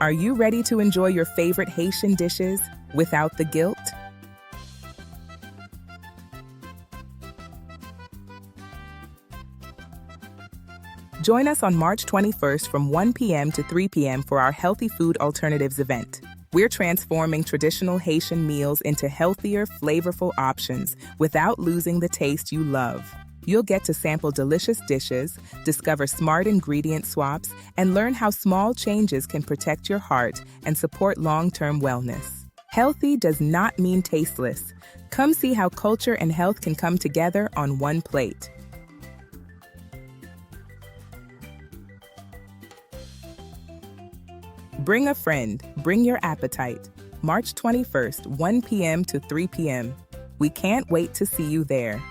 Are you ready to enjoy your favorite Haitian dishes without the guilt? Join us on March 21st from 1 p.m. to 3 p.m. for our Healthy Food Alternatives event. We're transforming traditional Haitian meals into healthier, flavorful options without losing the taste you love. You'll get to sample delicious dishes, discover smart ingredient swaps, and learn how small changes can protect your heart and support long-term wellness. Healthy does not mean tasteless. Come see how culture and health can come together on one plate. Bring a friend, bring your appetite. March 21st, 1 p.m. to 3 p.m. We can't wait to see you there.